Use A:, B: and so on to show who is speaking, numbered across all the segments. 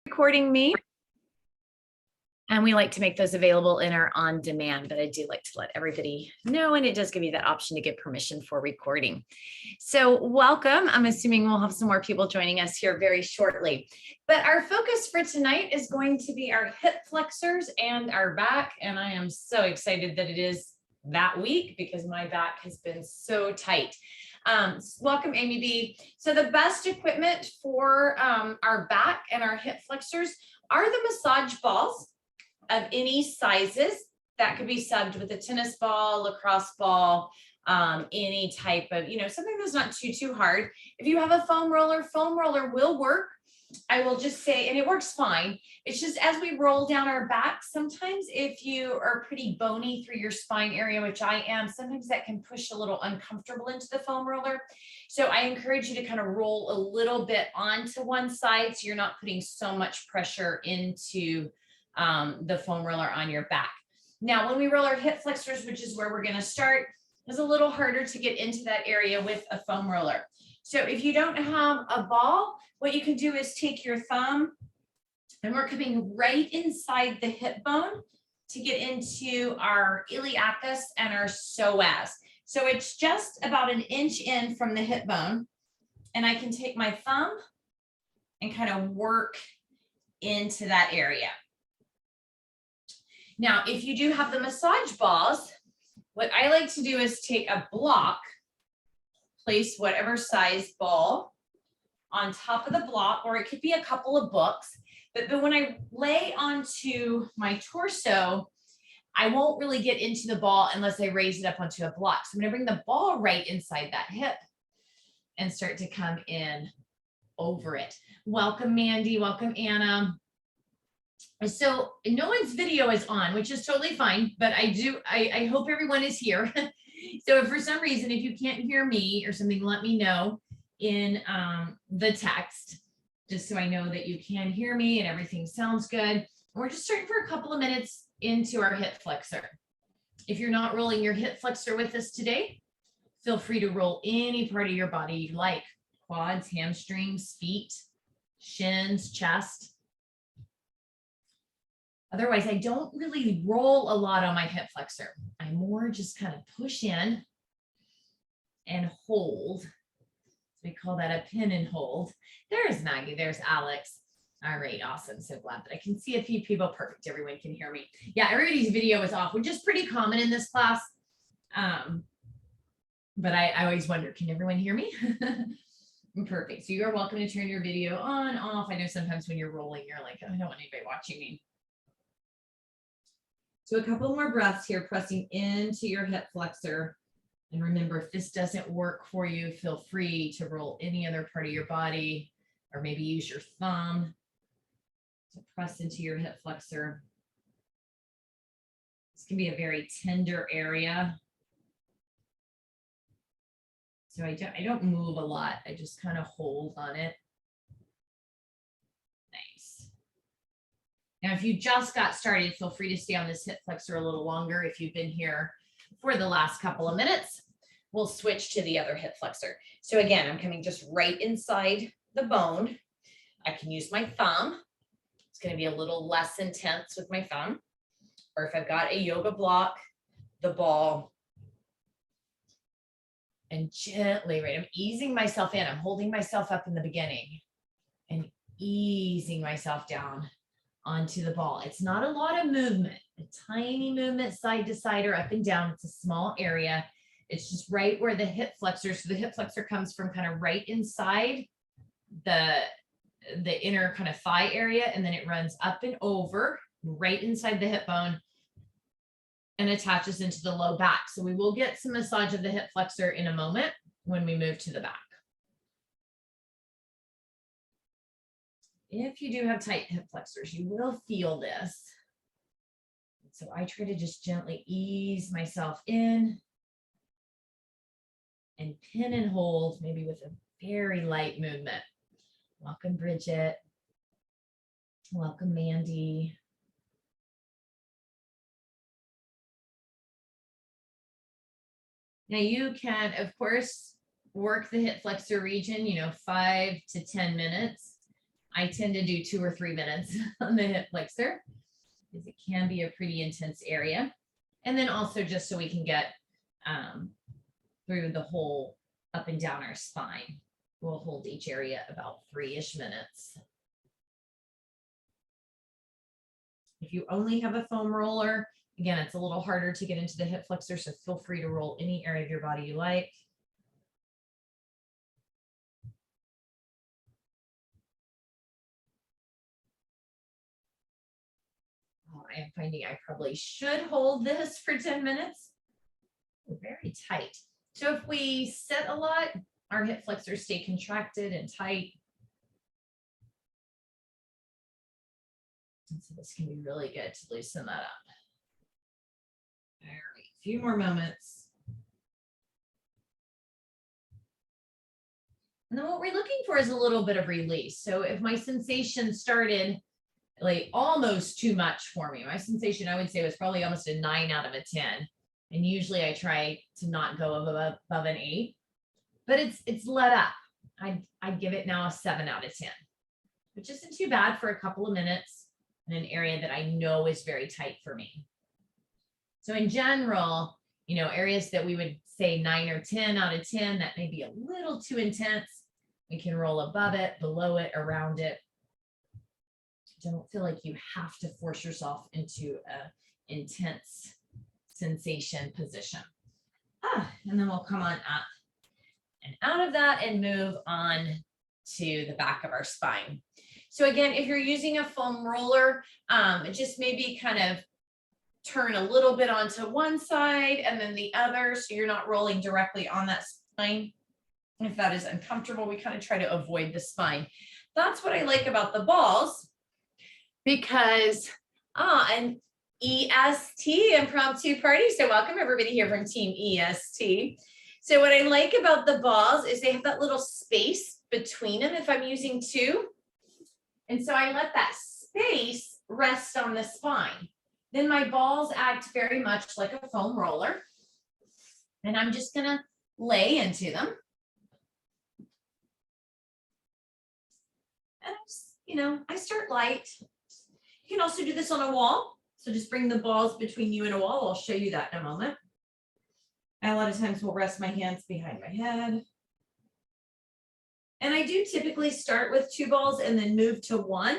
A: Recording me. And we like to make those available in our on demand, but I do like to let everybody know, and it does give you that option to get permission for recording. So welcome. I'm assuming we'll have some more people joining us here very shortly. But our focus for tonight is going to be our hip flexors and our back. And I am so excited that it is that week because my back has been so tight. Welcome, Amy B. So the best equipment for our back and our hip flexors are the massage balls of any sizes. That could be subbed with a tennis ball, lacrosse ball, any type of, something that's not too hard. If you have a foam roller will work. I will just say, and it works fine. It's just as we roll down our back, sometimes if you are pretty bony through your spine area, which I am, sometimes that can push a little uncomfortable into the foam roller. So I encourage you to kind of roll a little bit onto one side so you're not putting so much pressure into the foam roller on your back. Now, when we roll our hip flexors, which is where we're going to start, it's a little harder to get into that area with a foam roller. So if you don't have a ball, what you can do is take your thumb, and we're coming right inside the hip bone to get into our iliacus and our psoas. So it's just about an inch in from the hip bone, and I can take my thumb and kind of work into that area. Now, if you do have the massage balls, what I like to do is take a block, place whatever size ball on top of the block, or it could be a couple of books. But when I lay onto my torso, I won't really get into the ball unless I raise it up onto a block. So I'm going to bring the ball right inside that hip and start to come in over it. Welcome, Mandy. Welcome, Anna. So no one's video is on, which is totally fine, but I hope everyone is here. So if for some reason, if you can't hear me or something, let me know in the text, just so I know that you can hear me and everything sounds good. We're just starting for a couple of minutes into our hip flexor. If you're not rolling your hip flexor with us today, feel free to roll any part of your body you like: quads, hamstrings, feet, shins, chest. Otherwise, I don't really roll a lot on my hip flexor. I more just kind of push in and hold. So we call that a pin and hold. There's Maggie, there's Alex. All right, awesome. So glad that I can see a few people. Perfect, everyone can hear me. Yeah, everybody's video is off, which is pretty common in this class. But I always wonder, can everyone hear me? Perfect, so you're welcome to turn your video on, off. I know sometimes when you're rolling, you're like, oh, I don't want anybody watching me. So a couple more breaths here, pressing into your hip flexor. And remember, if this doesn't work for you, feel free to roll any other part of your body, or maybe use your thumb to press into your hip flexor. This can be a very tender area. So I don't move a lot. I just kind of hold on it. Now, if you just got started, feel free to stay on this hip flexor a little longer. If you've been here for the last couple of minutes, we'll switch to the other hip flexor. So again, I'm coming just right inside the bone. I can use my thumb. It's going to be a little less intense with my thumb. Or if I've got a yoga block, the ball. And gently, right, I'm easing myself in. I'm holding myself up in the beginning and easing myself down onto the ball. It's not a lot of movement, a tiny movement side to side or up and down. It's a small area. It's just right where the hip flexor, so the hip flexor comes from kind of right inside the inner kind of thigh area, and then it runs up and over right inside the hip bone and attaches into the low back. So we will get some massage of the hip flexor in a moment when we move to the back. If you do have tight hip flexors, you will feel this. So I try to just gently ease myself in and pin and hold, maybe with a very light movement. Welcome, Bridget. Welcome, Mandy. Now you can, of course, work the hip flexor region, 5 to 10 minutes. I tend to do 2 or 3 minutes on the hip flexor because it can be a pretty intense area. And then also just so we can get through the whole up and down our spine. We'll hold each area about 3-ish minutes. If you only have a foam roller, again, it's a little harder to get into the hip flexor, so feel free to roll any area of your body you like. Oh, I am finding I probably should hold this for 10 minutes. We're very tight. So if we sit a lot, our hip flexors stay contracted and tight. And so this can be really good to loosen that up. All right, a few more moments. And then what we're looking for is a little bit of release. So if my sensation started like almost too much for me, my sensation I would say was probably almost a 9 out of a 10. And usually I try to not go above an 8, but it's let up. I'd give it now a 7 out of 10, which isn't too bad for a couple of minutes in an area that I know is very tight for me. So in general, you know, areas that we would say 9 or 10 out of 10, that may be a little too intense. We can roll above it, below it, around it. Don't feel like you have to force yourself into an intense sensation position. And then we'll come on up and out of that and move on to the back of our spine. So again, if you're using a foam roller, just maybe kind of turn a little bit onto one side and then the other, so you're not rolling directly on that spine. If that is uncomfortable, we kind of try to avoid the spine. That's what I like about the balls, because and EST, impromptu party. So welcome everybody here from Team EST. So what I like about the balls is they have that little space between them if I'm using 2. And so I let that space rest on the spine. Then my balls act very much like a foam roller. And I'm just gonna lay into them. And I just, you know, I start light. You can also do this on a wall. So just bring the balls between you and a wall. I'll show you that in a moment. And a lot of times we'll rest my hands behind my head. And I do typically start with 2 balls and then move to 1.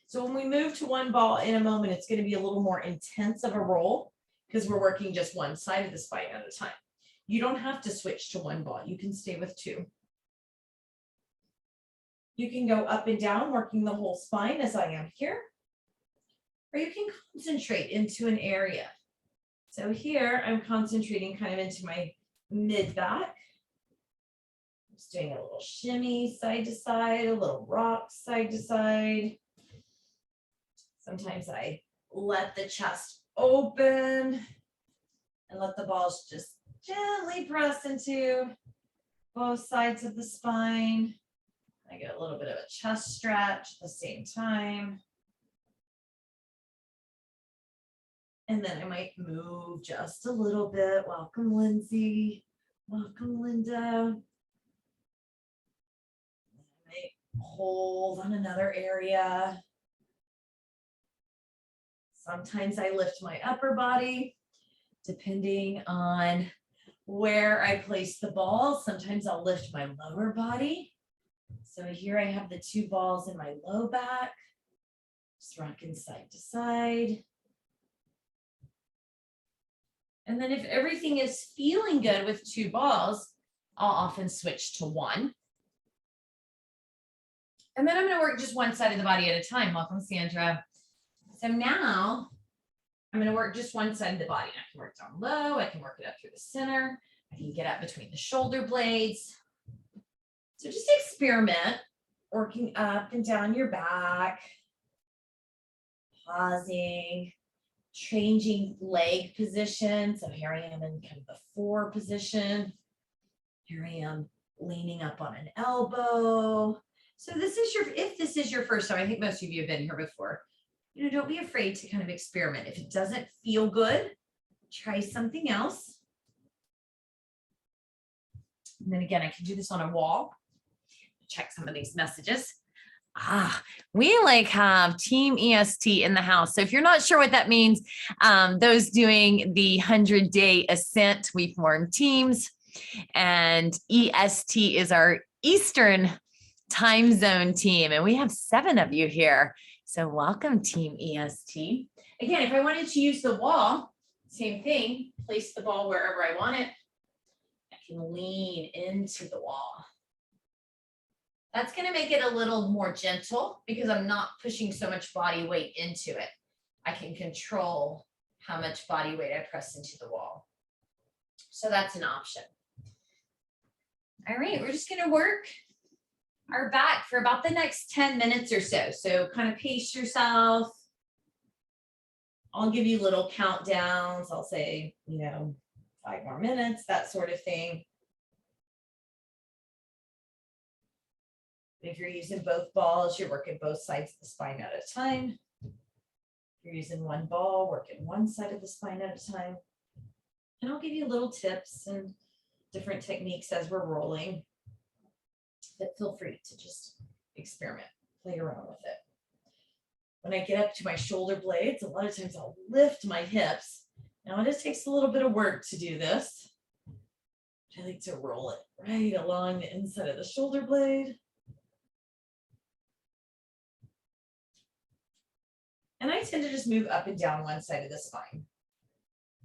A: So when we move to 1 ball in a moment, it's going to be a little more intense of a roll because we're working just one side of the spine at a time. You don't have to switch to 1 ball. You can stay with 2. You can go up and down, working the whole spine as I am here. Or you can concentrate into an area. So here I'm concentrating kind of into my mid back. I'm just doing a little shimmy side to side, a little rock side to side. Sometimes I let the chest open and let the balls just gently press into both sides of the spine. I get a little bit of a chest stretch at the same time. And then I might move just a little bit. Welcome, Lindsay. Welcome, Linda. I might hold on another area. Sometimes I lift my upper body, depending on where I place the ball. Sometimes I'll lift my lower body. So here I have the 2 balls in my low back, just rocking side to side. And then if everything is feeling good with 2 balls, I'll often switch to 1. And then I'm going to work just one side of the body at a time. Welcome, Sandra. So now I'm going to work just one side of the body. I can work down low. I can work it up through the center. I can get up between the shoulder blades. So just experiment working up and down your back, pausing, changing leg position. So here I am in kind of the 4 position. Here I am leaning up on an elbow. So if this is your first time, I think most of you have been here before, you know, don't be afraid to kind of experiment. If it doesn't feel good, try something else. And then again, I can do this on a wall. Check some of these messages. We like have Team EST in the house. So if you're not sure what that means, those doing the 100-day ascent, we form teams, and EST is our Eastern time zone team. And we have 7 of you here. So welcome, Team EST. Again, if I wanted to use the wall, same thing, place the ball wherever I want it. I can lean into the wall. That's going to make it a little more gentle because I'm not pushing so much body weight into it. I can control how much body weight I press into the wall. So that's an option. All right, we're just going to work our back for about the next 10 minutes or so. So kind of pace yourself. I'll give you little countdowns. I'll say, 5 more minutes, that sort of thing. If you're using both balls, you're working both sides of the spine at a time. If you're using one ball, working one side of the spine at a time. And I'll give you little tips and different techniques as we're rolling. But feel free to just experiment, play around with it. When I get up to my shoulder blades, a lot of times I'll lift my hips. Now it just takes a little bit of work to do this. I like to roll it right along the inside of the shoulder blade. And I tend to just move up and down one side of the spine.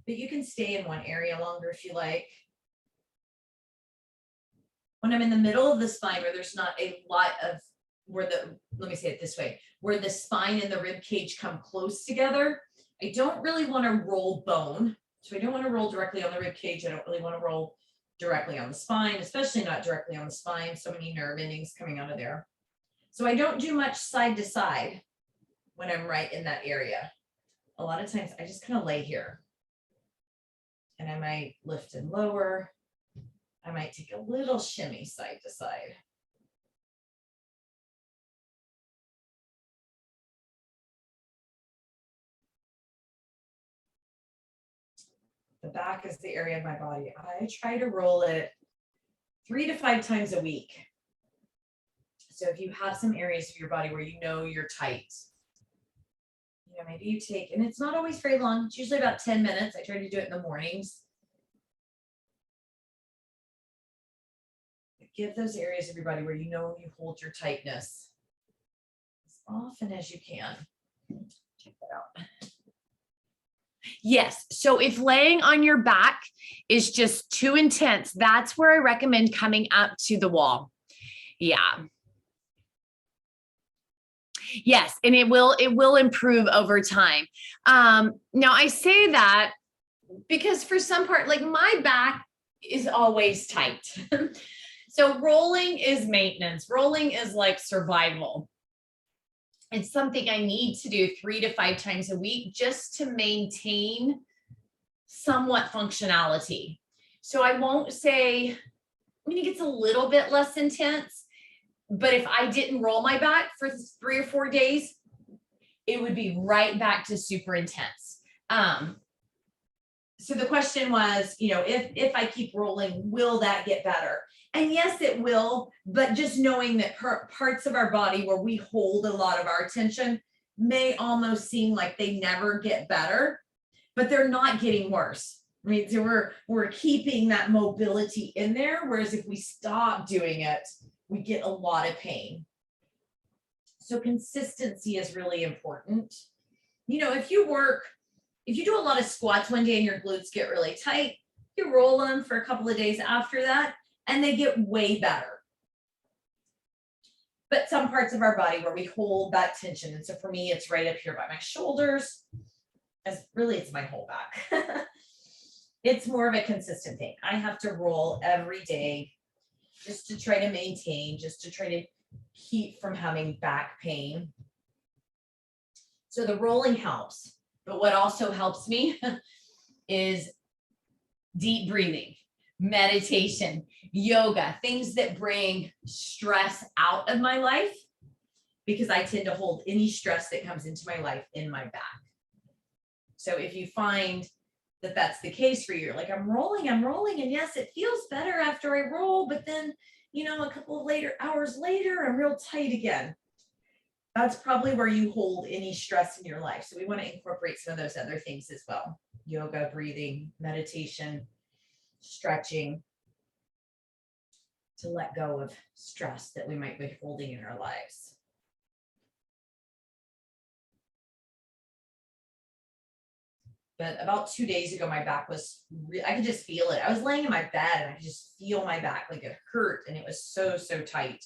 A: But you can stay in one area longer if you like. When I'm in the middle of the spine where there's not a lot of, let me say it this way, where the spine and the rib cage come close together, I don't really want to roll bone. So I don't want to roll directly on the rib cage. I don't really want to roll directly on the spine, especially not directly on the spine. So many nerve endings coming out of there. So I don't do much side to side when I'm right in that area. A lot of times I just kind of lay here. And I might lift and lower. I might take a little shimmy side to side. The back is the area of my body. I try to roll it 3 to 5 times a week. So if you have some areas of your body where you're tight, maybe you take, and it's not always very long. It's usually about 10 minutes. I try to do it in the mornings. Give those areas of your body where you hold your tightness as often as you can. Check that out. Yes. So if laying on your back is just too intense, that's where I recommend coming up to the wall. Yeah. Yes. And it will improve over time. Now I say that because for some part, like my back is always tight. So rolling is maintenance. Rolling is like survival. It's something I need to do 3 to 5 times a week just to maintain somewhat functionality. So I won't say, it gets a little bit less intense, but if I didn't roll my back for 3 or 4 days, it would be right back to super intense. So the question was, if I keep rolling, will that get better? And yes, it will, but just knowing that parts of our body where we hold a lot of our attention may almost seem like they never get better, but they're not getting worse. So we're keeping that mobility in there, whereas if we stop doing it, we get a lot of pain. So consistency is really important. If you do a lot of squats one day and your glutes get really tight, you roll them for a couple of days after that, and they get way better. But some parts of our body where we hold that tension, and so for me, it's right up here by my shoulders, it's my whole back. It's more of a consistent thing. I have to roll every day just to try to maintain, just to try to keep from having back pain. So the rolling helps, but what also helps me is deep breathing, meditation, yoga, things that bring stress out of my life, because I tend to hold any stress that comes into my life in my back. So if you find that that's the case for you, you're like, I'm rolling, and yes, it feels better after I roll, but then, a couple of hours later, I'm real tight again. that's probably where you hold any stress in your life. So we want to incorporate some of those other things as well. Yoga, breathing, meditation, stretching, to let go of stress that we might be holding in our lives. But about 2 days ago, my back was, I could just feel it. I was laying in my bed and I could just feel my back, like it hurt, and it was so, so tight.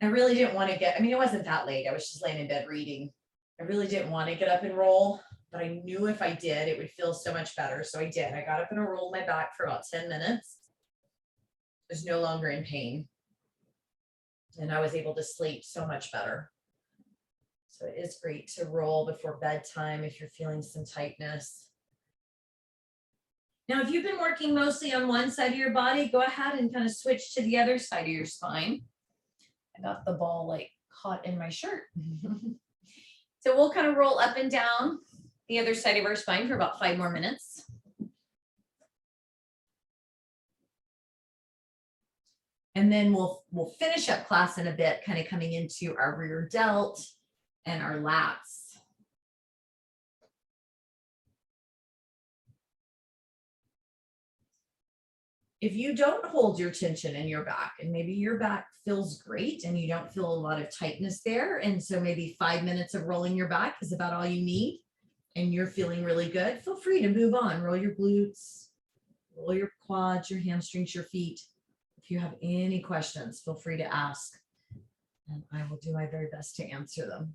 A: I really didn't want to get, I mean, it wasn't that late. I was just laying in bed reading. I really didn't want to get up and roll, but I knew if I did, it would feel so much better. So I did. I got up and rolled my back for about 10 minutes. I was no longer in pain. And I was able to sleep so much better. So it is great to roll before bedtime if you're feeling some tightness. Now, if you've been working mostly on one side of your body, go ahead and kind of switch to the other side of your spine. I got the ball like caught in my shirt. So we'll kind of roll up and down the other side of our spine for about 5 more minutes. And then we'll finish up class in a bit, kind of coming into our rear delt and our lats. If you don't hold your tension in your back, and maybe your back feels great and you don't feel a lot of tightness there, and so maybe 5 minutes of rolling your back is about all you need, and you're feeling really good, feel free to move on. Roll your glutes, roll your quads, your hamstrings, your feet. If you have any questions, feel free to ask, and I will do my very best to answer them.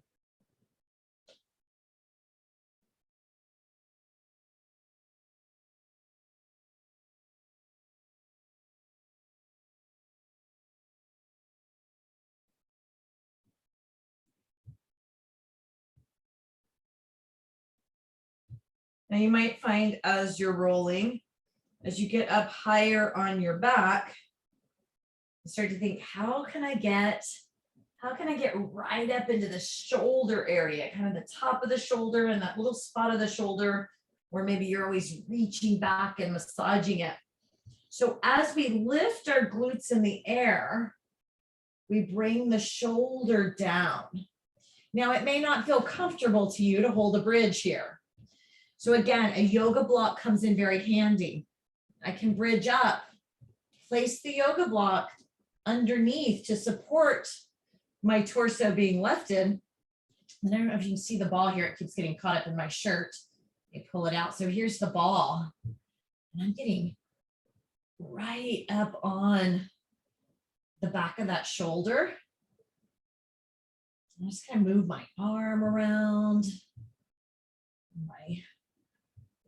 A: Now you might find as you're rolling, as you get up higher on your back, you start to think, how can I get right up into the shoulder area, kind of the top of the shoulder and that little spot of the shoulder where maybe you're always reaching back and massaging it. So as we lift our glutes in the air, we bring the shoulder down. Now it may not feel comfortable to you to hold a bridge here. So again, a yoga block comes in very handy. I can bridge up, place the yoga block underneath to support my torso being lifted. And I don't know if you can see the ball here. It keeps getting caught up in my shirt. I pull it out. So here's the ball. And I'm getting right up on the back of that shoulder. I'm just going to move my arm around, my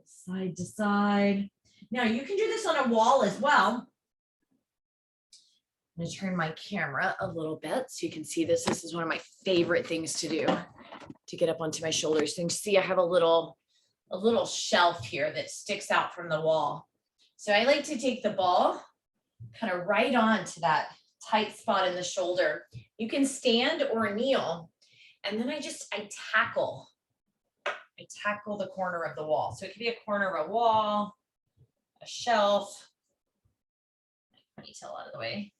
A: side to side. Now you can do this on a wall as well. I'm going to turn my camera a little bit so you can see this. This is one of my favorite things to do, to get up onto my shoulders. And see, I have a little shelf here that sticks out from the wall. So I like to take the ball kind of right on to that tight spot in the shoulder. You can stand or kneel. And then I tackle the corner of the wall. So it could be a corner of a wall, a shelf. Ponytail out of the way.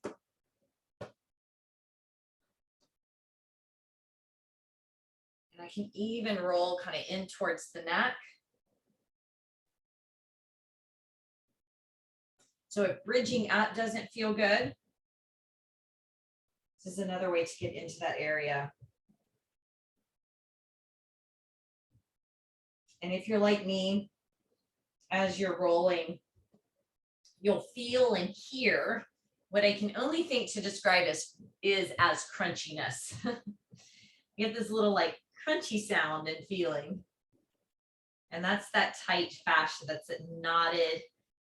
A: And I can even roll kind of in towards the neck. So if bridging up doesn't feel good, this is another way to get into that area. And if you're like me, as you're rolling, you'll feel and hear what I can only think to describe is as crunchiness. You get this little like crunchy sound and feeling. And that's that tight fascia, that's a knotted,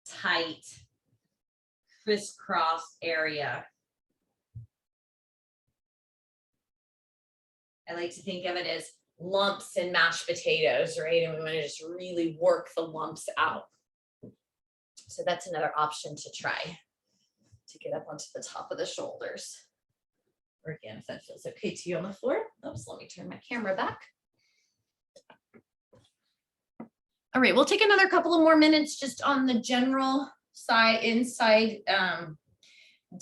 A: tight, crisscross area. I like to think of it as lumps in mashed potatoes, right? And we want to just really work the lumps out. So that's another option to try to get up onto the top of the shoulders. Or again, if that feels okay to you on the floor. Oops, let me turn my camera back. All right, we'll take another couple of more minutes just on the general side, inside, down,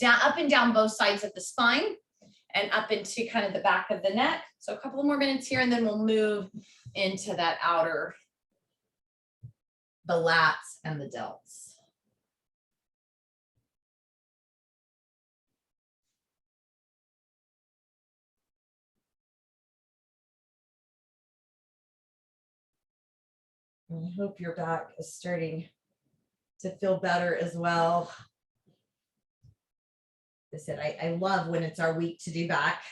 A: up and down both sides of the spine. and up into kind of the back of the neck. So a couple more minutes here, and then we'll move into that outer, the lats and the delts. I hope your back is starting to feel better as well. I said, I love when it's our week to do back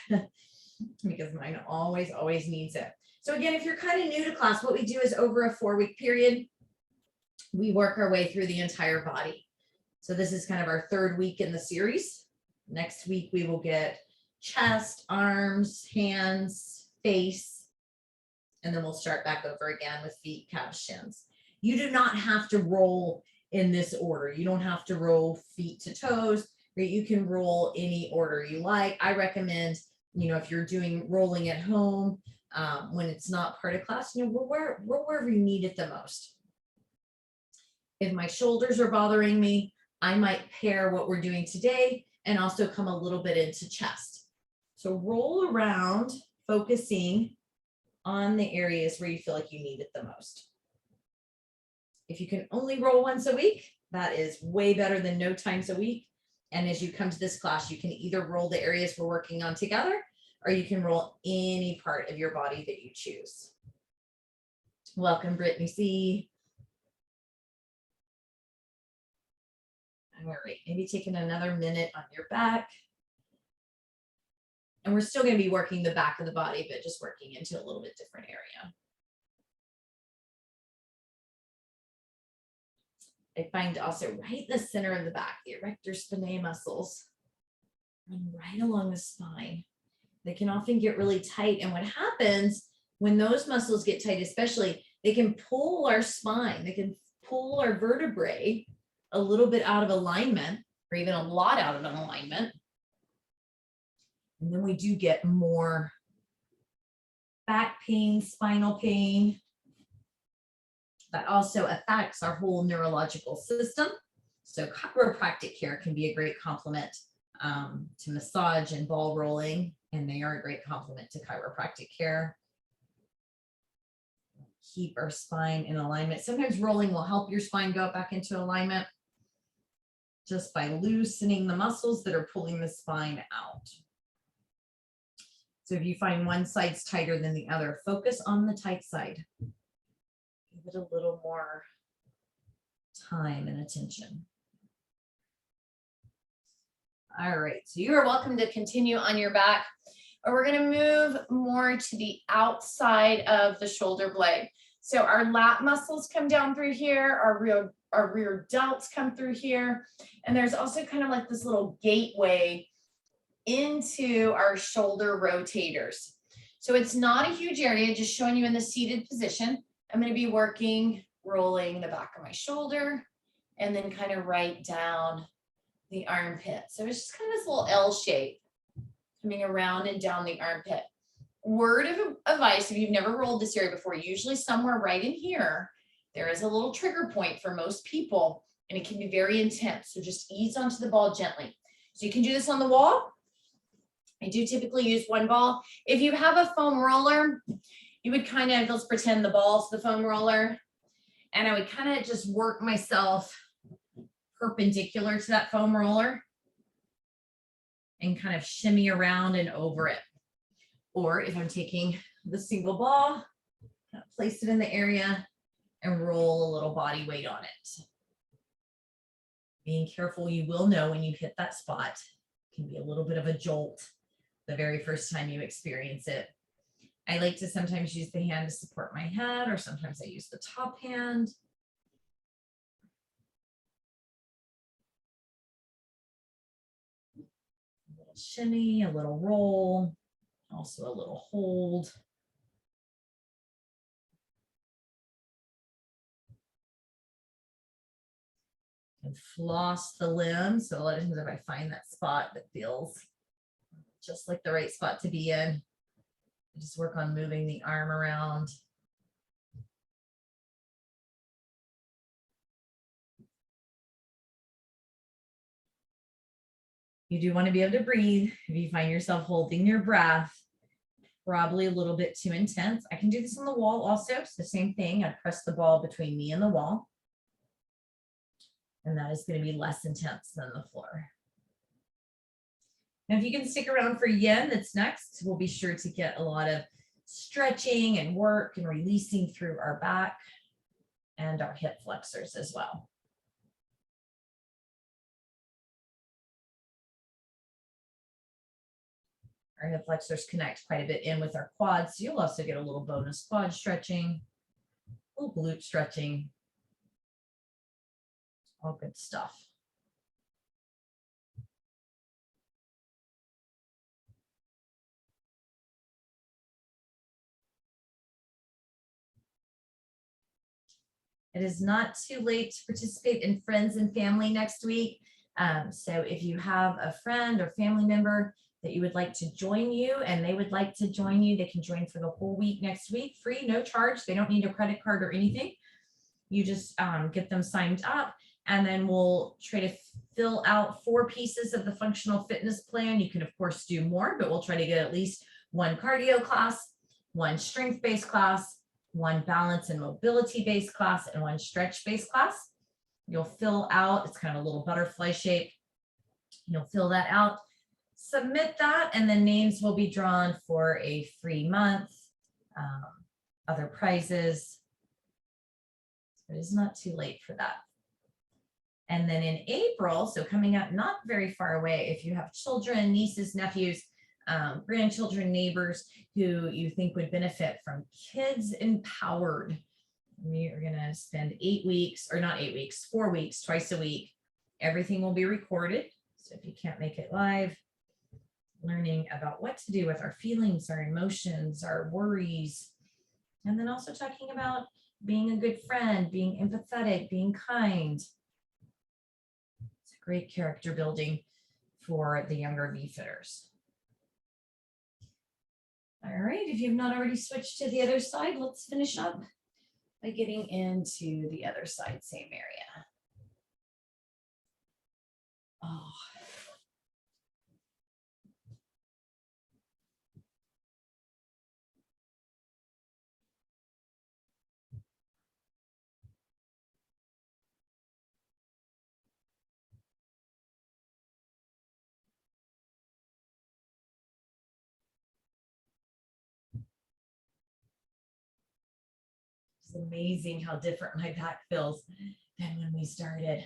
A: because mine always needs it. So again, if you're kind of new to class, what we do is over a 4-week period, we work our way through the entire body. So this is kind of our 3rd week in the series. Next week, we will get chest, arms, hands, face, and then we'll start back over again with feet, calves, shins. You do not have to roll in this order. You don't have to roll feet to toes. You can roll any order you like. I recommend, if you're doing rolling at home, when it's not part of class, roll wherever you need it the most. If my shoulders are bothering me, I might pair what we're doing today and also come a little bit into chest. So roll around, focusing on the areas where you feel like you need it the most. If you can only roll once a week, that is way better than no times a week. And as you come to this class, you can either roll the areas we're working on together, or you can roll any part of your body that you choose. Welcome, Brittany C. All right, maybe taking another minute on your back. And we're still going to be working the back of the body, but just working into a little bit different area. I find also right in the center of the back, the erector spinae muscles run right along the spine. They can often get really tight. And what happens when those muscles get tight, especially, they can pull our spine, they can pull our vertebrae a little bit out of alignment, or even a lot out of an alignment. And then we do get more back pain, spinal pain. That also affects our whole neurological system. So chiropractic care can be a great complement to massage and ball rolling, and they are a great complement to chiropractic care. Keep our spine in alignment. Sometimes rolling will help your spine go back into alignment just by loosening the muscles that are pulling the spine out. So if you find one side's tighter than the other, focus on the tight side. Give it a little more time and attention. All right, so you are welcome to continue on your back. We're going to move more to the outside of the shoulder blade. So our lat muscles come down through here, our rear delts come through here, and there's also kind of like this little gateway into our shoulder rotators. So it's not a huge area, just showing you in the seated position. I'm going to be working, rolling the back of my shoulder, and then kind of right down the armpit. So it's just kind of this little L shape coming around and down the armpit. Word of advice, if you've never rolled this area before, usually somewhere right in here, there is a little trigger point for most people, and it can be very intense. So just ease onto the ball gently. So you can do this on the wall. I do typically use one ball. If you have a foam roller, you would kind of, let's pretend the ball's the foam roller, and I would kind of just work myself perpendicular to that foam roller and kind of shimmy around and over it. Or if I'm taking the single ball, place it in the area and roll a little body weight on it. Being careful, you will know when you hit that spot. It can be a little bit of a jolt the very first time you experience it. I like to sometimes use the hand to support my head, or sometimes I use the top hand. A little shimmy, a little roll, also a little hold. And floss the limb. So a lot of times if I find that spot that feels just like the right spot to be in, I just work on moving the arm around. You do want to be able to breathe. If you find yourself holding your breath, probably a little bit too intense. I can do this on the wall also. It's the same thing. I'd press the ball between me and the wall. And that is going to be less intense than the floor. Now, if you can stick around for yin, that's next, we'll be sure to get a lot of stretching and work and releasing through our back and our hip flexors as well. Our hip flexors connect quite a bit in with our quads. So you'll also get a little bonus quad stretching, a little glute stretching, all good stuff. It is not too late to participate in Friends and Family next week. So if you have a friend or family member that you would like to join you and they would like to join you, they can join for the whole week next week, free, no charge. They don't need a credit card or anything. You just get them signed up, and then we'll try to fill out 4 pieces of the functional fitness plan. You can of course do more, but we'll try to get at least 1 cardio class, 1 strength-based class, 1 balance and mobility-based class, and 1 stretch-based class. You'll fill out, it's kind of a little butterfly shape. You'll fill that out, submit that, and then names will be drawn for a free month, other prizes. It is not too late for that. And then in April, so coming up not very far away, if you have children, nieces, nephews, grandchildren, neighbors who you think would benefit from Kids Empowered, we are going to spend 8 weeks, or not 8 weeks, 4 weeks, twice a week. Everything will be recorded. So if you can't make it live, learning about what to do with our feelings, our emotions, our worries, and then also talking about being a good friend, being empathetic, being kind. It's a great character building for the younger VFitters. All right, if you've not already switched to the other side, let's finish up by getting into the other side, same area. Oh. It's amazing how different my back feels than when we started.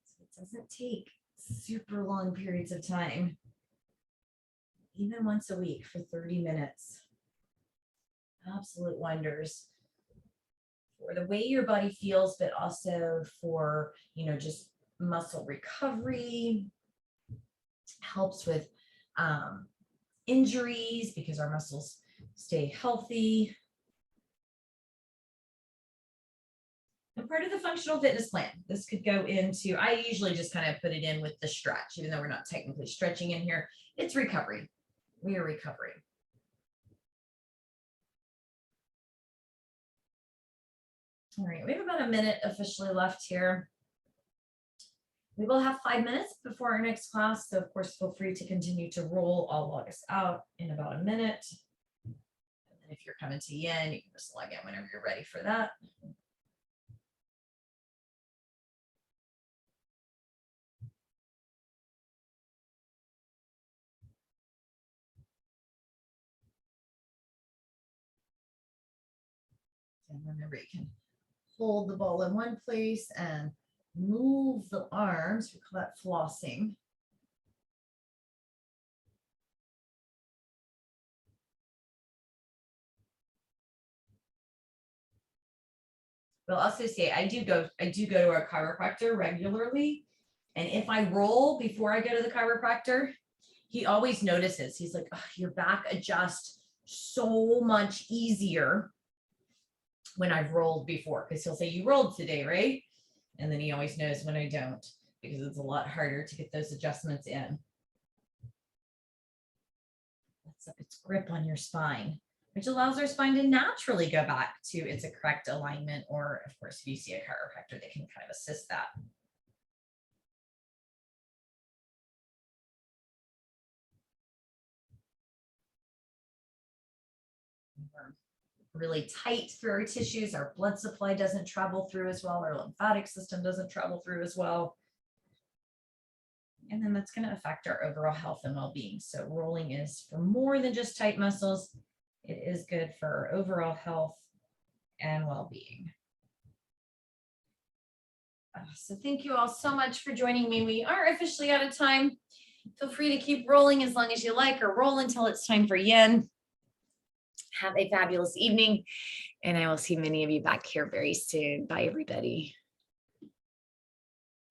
A: So it doesn't take super long periods of time, even once a week for 30 minutes. Absolute wonders for the way your body feels, but also for, just muscle recovery. Helps with injuries because our muscles stay healthy. And part of the functional fitness plan, this could go into, I usually just kind of put it in with the stretch, even though we're not technically stretching in here. It's recovery. We are recovering. All right, we have about a minute officially left here. We will have 5 minutes before our next class, so of course feel free to continue to roll. I'll log us out in about a minute. And then if you're coming to yin, you can just log in whenever you're ready for that. And remember, you can hold the ball in one place and move the arms. We call that flossing. But I'll also say I do go to a chiropractor regularly. And if I roll before I go to the chiropractor, he always notices. He's like, oh, your back adjusts so much easier when I've rolled before. Because he'll say, you rolled today, right? And then he always knows when I don't, because it's a lot harder to get those adjustments in. That's up its grip on your spine.
B: which allows our spine to naturally go back to its correct alignment. Or of course, if you see a chiropractor, they can kind of assist that. We're really tight through our tissues. Our blood supply doesn't travel through as well. Our lymphatic system doesn't travel through as well. And then that's going to affect our overall health and well-being. So rolling is for more than just tight muscles. It is good for our overall health and well-being. So thank you all so much for joining me. We are officially out of time. Feel free to keep rolling as long as you like, or roll until it's time for yin. Have a fabulous evening, and I will see many of you back here very soon. Bye, everybody.